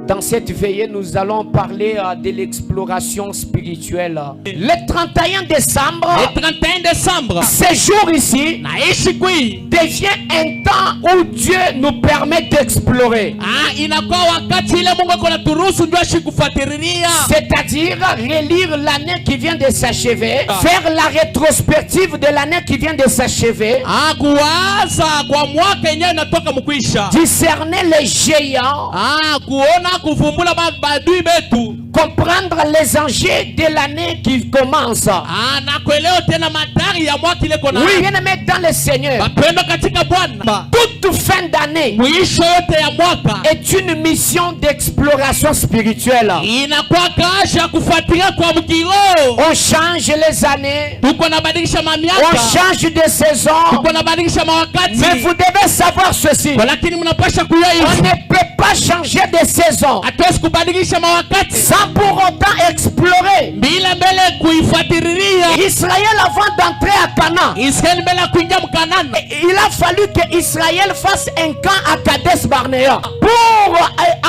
Dans cette veillée, nous allons parler de l'exploration spirituelle. Le 31 décembre, ce jour ici devient un temps où Dieu nous permet d'explorer. C'est-à-dire relire l'année qui vient de s'achever, faire la rétrospective de l'année qui vient de s'achever, discerner les géants, comprendre les enjeux de l'année qui commence. Oui, bien aimé dans le Seigneur, toute fin d'année est une mission d'exploration spirituelle. On change les années, on change de saison, mais vous devez savoir ceci: on ne peut pas changer de saison sans pour autant explorer. Israël, avant d'entrer à Canaan, il a fallu que Israël fasse un camp à Kadesh Barnea pour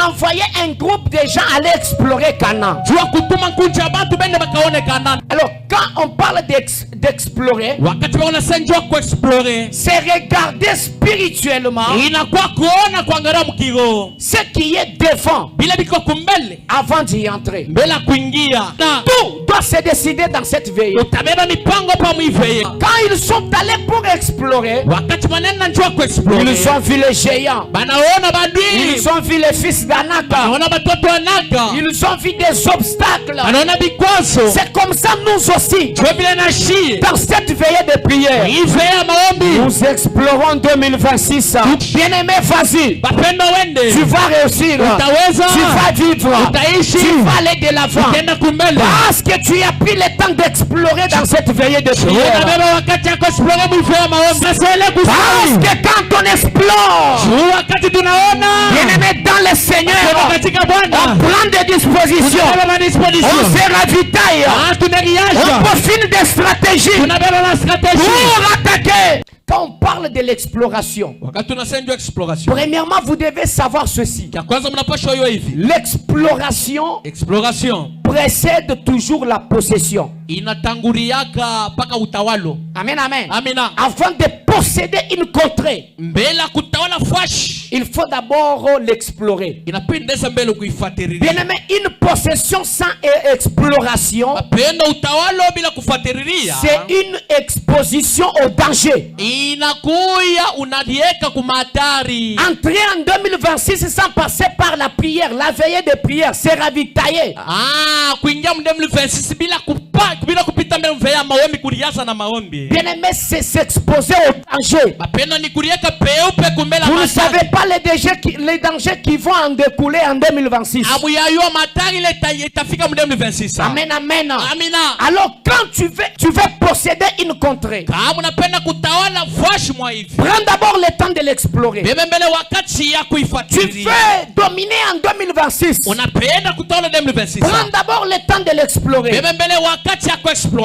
envoyer un groupe de gens aller explorer Canaan. Alors quand on parle d'explorer, c'est regarder spirituellement ce qui est devant avant d'y entrer. Tout doit se décider dans cette veille. Quand ils sont allés pour explorer, ils ont vu les géants, ils ont vu les fils d'Anaka, ils ont vu des obstacles. C'est comme ça nous aussi, dans cette veillée de prière, nous explorons 2026. Bien-aimé, vas-y, tu vas réussir, tu vas vivre, tu vas aller de l'avant, parce que tu as pris le temps d'explorer dans cette veillée de prière. Parce que quand on explore, bien-aimé dans le Seigneur, on prend des dispositions, on se ravitaille, on peaufine des stratégies pour attaquer. Quand on parle de l'exploration, premièrement, vous devez savoir ceci: l'exploration précède toujours la possession. Amen, amen. Avant de posséder une contrée, il faut d'abord l'explorer. Bien-aimé, une possession sans exploration, c'est une exposition au danger. Entrer en 2026 sans passer par la prière, la veillée de prière, c'est ravitailler. Bien-aimé, c'est s'exposer au danger. Vous ne savez pas les dangers qui vont en découler en 2026. Amen, amen. Alors quand tu veux posséder une contrée, prends d'abord le temps de l'explorer. Tu veux dominer en 2026, prends d'abord le temps de l'explorer.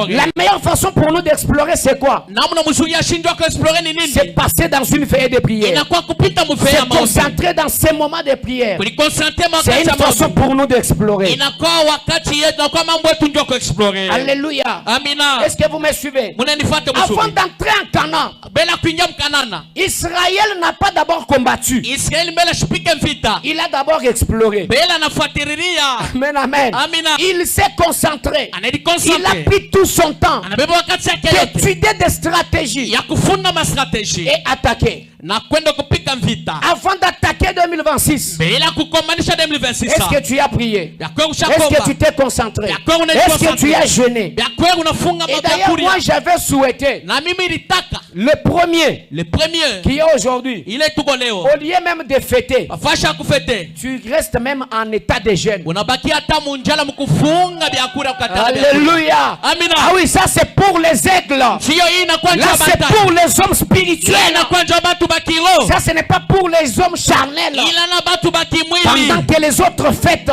La meilleure façon pour nous d'explorer, c'est quoi? C'est passer dans une veillée de prière, c'est concentrer dans ces moments de prière. C'est une façon pour nous d'explorer. Alléluia. Est-ce que vous me suivez? Avant d'entrer en Canaan, Israël n'a pas d'abord combattu, il a d'abord exploré. Amen, amen. Il s'est concentré, il a pris tout son temps d'étudier des stratégies et attaquer. Avant d'attaquer 2026, est-ce que tu as prié? Est-ce que tu t'es concentré? Est-ce que tu as jeûné? Et d'ailleurs, moi j'avais souhaité le premier qui est aujourd'hui, au lieu même de fêter, tu restes même en état de jeûne. Alléluia. Ah oui, ça c'est pour les aigles. Là c'est pour les hommes spirituels. Ça ce n'est pas pour les hommes charnels. Pendant que les autres fêtent,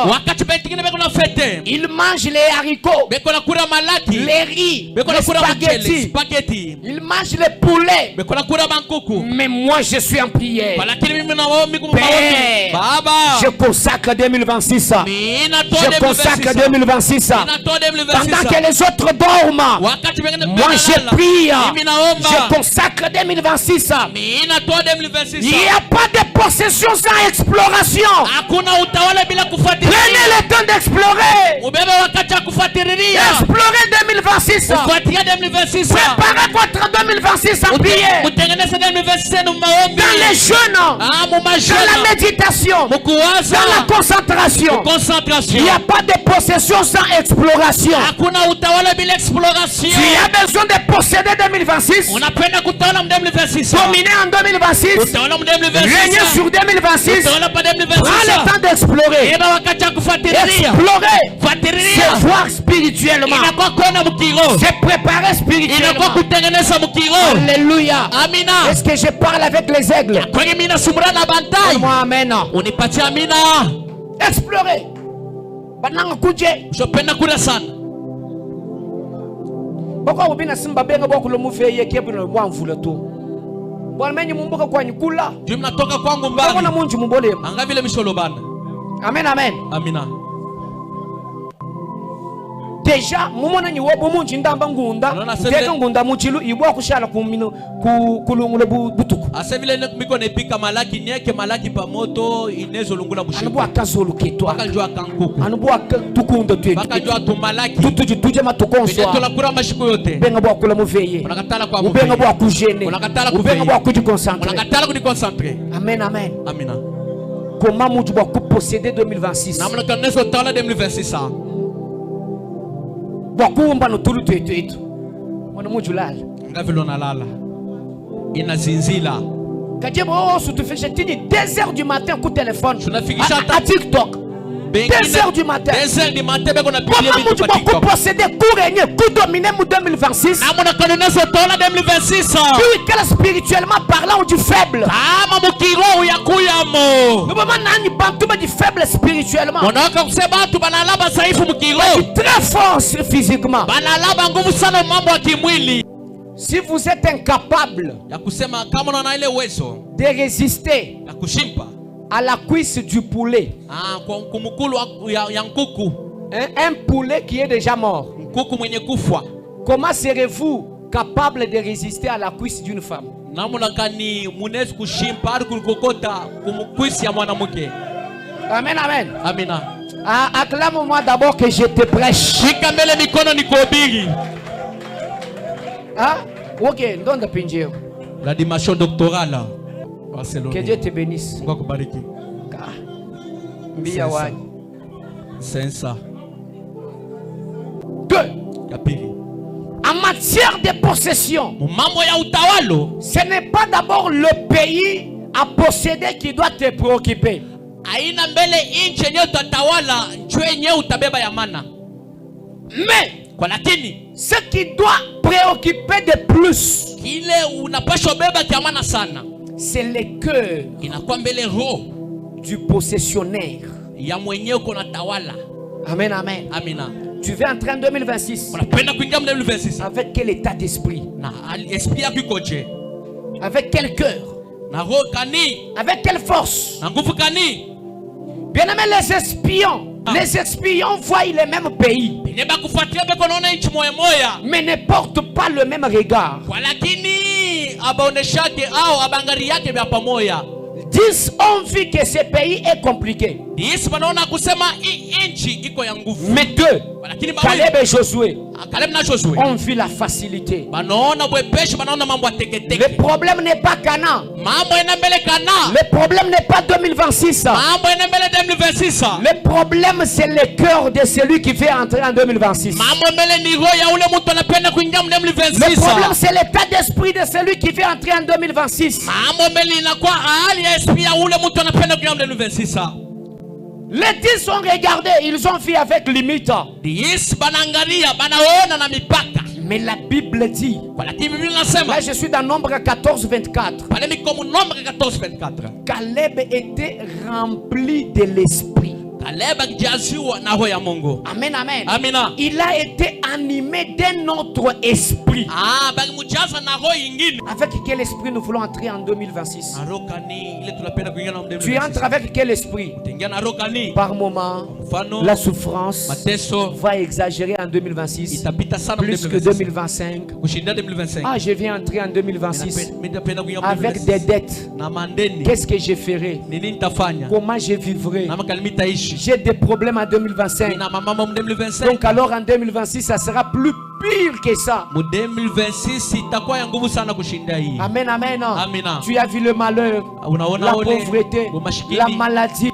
ils mangent les haricots, les riz, les spaghettis, ils mangent les poulets. Mais moi je suis en prière. Père, Je consacre 2026. Je consacre 2026. Pendant que les autres dorment, moi je prie. Je consacre 2026. Il n'y a pas de possession sans exploration. Prenez le temps d'explorer. Explorez 2026. Préparez votre 2026 en prière. Dans les jeûnes, dans la méditation, dans la concentration. Il n'y a pas de possession sans exploration. Tu as besoin de posséder 2026. Dominer en 2026. Régner sur 2026. Prends le temps d'explorer. Explorer, c'est voir spirituellement. C'est préparer spirituellement. Alléluia. Est-ce que je parle avec les aigles? Moi, amen. Explorer. Je peux pas sana. Pourquoi vous venez simba benga boko lo mufeye kebuna mwanvula tu. Bwana menye mumbuka kwa nyukula. Ndio mnatoka kwangu mbali. Bwana munji mubole. Anga vile misholobana. Amen amen. Amina. Deja mumona ni wobo munji ndamba ngunda. Teka ngunda muchilu ibwa kushala kumino kulungula butuku. Ase vile miko nepika malaki nieke malaki pa moto inezo lungula bushiku. Anubwa kazolu ketwa. Bakajwa kankuku. Anubwa tukunda tu. Bakajwa tu malaki. Tuje matukonso. Beto la kura mashiku yote. Benga bwa kula muveye. Unakatala kwa muveye. Benga bwa kujene. Unakatala kuveye. Benga bwa kujiconcentre. Unakatala kujiconcentre. Amen amen. Amina. Comment mutu bwa posséder 2026? Namna kaneso tala 2026. Wakumba no tulu twetu mwana mujulala ngavilona lala inazinzila kajebo sutufisha tini 2h du matin ku téléphone à TikTok 2h du matin 2h du matin beko na publier vidéo pa TikTok pour posséder pour régner pour dominer mu 2026 amona connaissance tola 2026 puis que spirituellement parlant du faible ama mukiro yakuyamo baba nani bantu ba di faible spirituellement monaka kusema tu banalaba saifu mukiro très fort physiquement banalaba nguvu sana mambo ya kimwili. Si vous êtes incapable ya kusema kama unaona ile uwezo de résister ya kushimpa à la cuisse du poulet. Un poulet qui est déjà mort. Comment serez-vous capable de résister à la cuisse d'une femme? Amen, amen. Amina. Acclame-moi d'abord que je te prêche. Ah, ok, donne pinjeo. La dimension doctorale. Que Dieu te bénisse. C'est ça. Deux. En matière de possession, ce n'est pas d'abord le pays à posséder qui doit te préoccuper. Mais ce qui doit préoccuper de plus, c'est le cœur du possessionnaire. Amen, amen. Amina. Tu veux entrer en 2026 avec quel état d'esprit? Avec quel cœur? Avec quelle force? Bien aimé, les espions. Les espions voient les mêmes pays, mais ne portent pas le même regard. 10 ont vu que ce pays est compliqué. Mais 2, Caleb et Josué, ont vu la facilité. Le problème n'est pas Canaan. Le problème n'est pas 2026. Le problème c'est le cœur de celui qui veut entrer en 2026. Le problème c'est l'état d'esprit de celui qui veut entrer en 2026. Les 10 ont regardé, ils ont fait avec limite. Mais la Bible dit, là je suis dans Nombre 14, 24. Caleb était rempli de l'esprit. Amen, amen. Amina. Il a été animés d'un autre esprit. bakimujaza na roho ingine. Avec quel esprit nous voulons entrer en 2026? Arokani ile tunapenda kuingia na 2026. Tu entres avec quel esprit? Utaingia na arokani. Par moment, la souffrance mateso va exagérer en 2026. Itapita sana plus que 2025. Kushinda 2025. Ah, je viens entrer en 2026 avec des dettes. Qu'est-ce que je ferai? Comment je vivrai? J'ai des problèmes en 2025. Donc alors en 2026, ça sera plus pire que ça. Amen, amen. Tu as vu le malheur, la pauvreté, la maladie.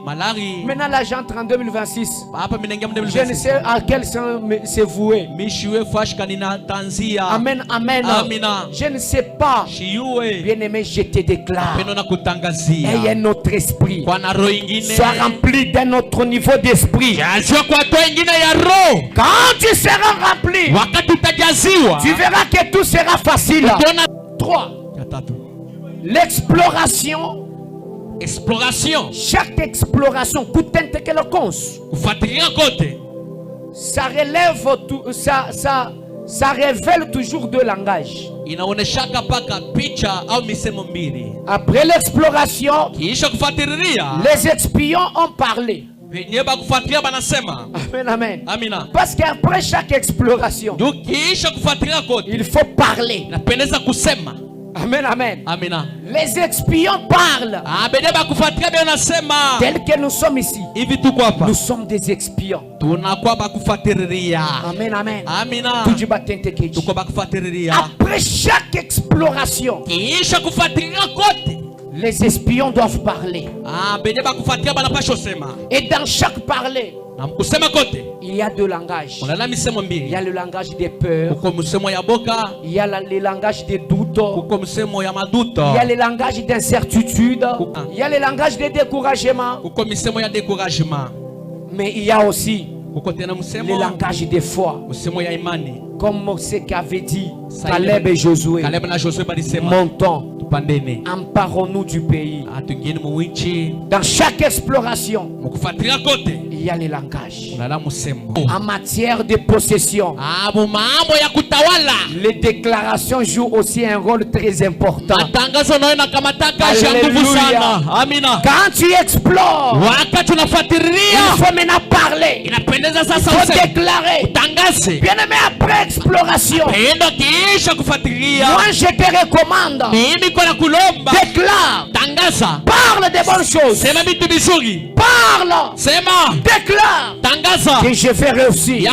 Maintenant là, j'entre en 2026. Je ne sais à quel sens se vouer. Amen, amen. Je ne sais pas. Bien-aimé, je te déclare. Ayez un autre esprit. Sois rempli d'un autre niveau d'esprit. Quand tu seras rempli, tu verras que tout sera facile. 3. L'exploration. Chaque exploration, ça relève tout, ça révèle toujours deux langages. Après l'exploration, les espions ont parlé. Amen, amen. Parce qu'après chaque exploration, il faut parler. Amen, amen. Les espions parlent. Tel que nous sommes ici, nous sommes des espions. Amen, amen. Après chaque exploration, les espions doivent parler. Et dans chaque parler, il y a deux langages. Il y a le langage des peurs. Il y a le langage des doutes. Il y a le langage d'incertitude. Il y a le langage de découragement. Mais il y a aussi le langage des foi. Comme ce qu'avait dit Caleb et Josué. Montons. Emparons-nous du pays. Dans chaque exploration, il y a les langages. En matière de possession, les déclarations jouent aussi un rôle très important. Alléluia. Quand tu explores, il faut maintenant parler. Il faut déclarer. Bien aimé, après exploration, moi je te recommande, déclare, parle des bonnes choses, parle, déclare que je vais réussir,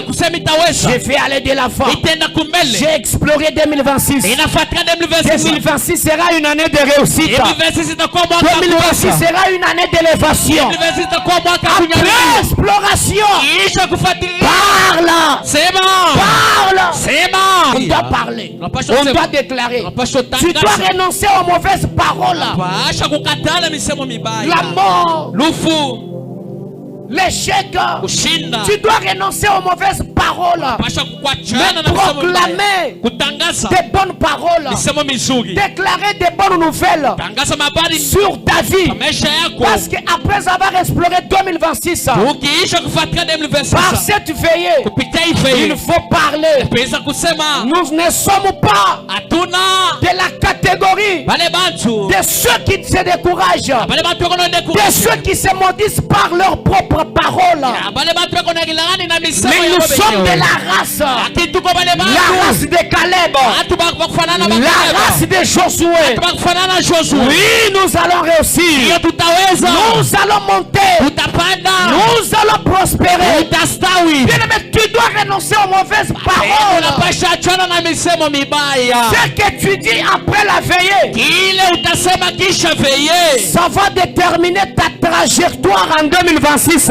je vais aller de l'avant. J'ai exploré 2026. 2026 sera une année de réussite. 2026 sera une année d'élévation. Après exploration, parle, on doit parler, on doit déclarer. Tu dois renoncer aux mauvaises paroles, la mort, l'échec. Tu dois renoncer aux mauvaises paroles, mais proclamer des bonnes paroles, déclarer des bonnes nouvelles sur ta vie. Parce qu'après avoir exploré 2026, par cette veillée, il faut parler. Nous ne sommes pas de la catégorie de ceux qui se découragent, de ceux qui se maudissent par leur propre parole. Mais nous sommes de la race de Caleb, la race de Josué. Oui, nous allons réussir, nous allons monter, nous allons prospérer. Bien-aimé, tu dois renoncer aux mauvaises paroles. Ce que tu dis après la veillée, ça va déterminer ta trajectoire en 2026.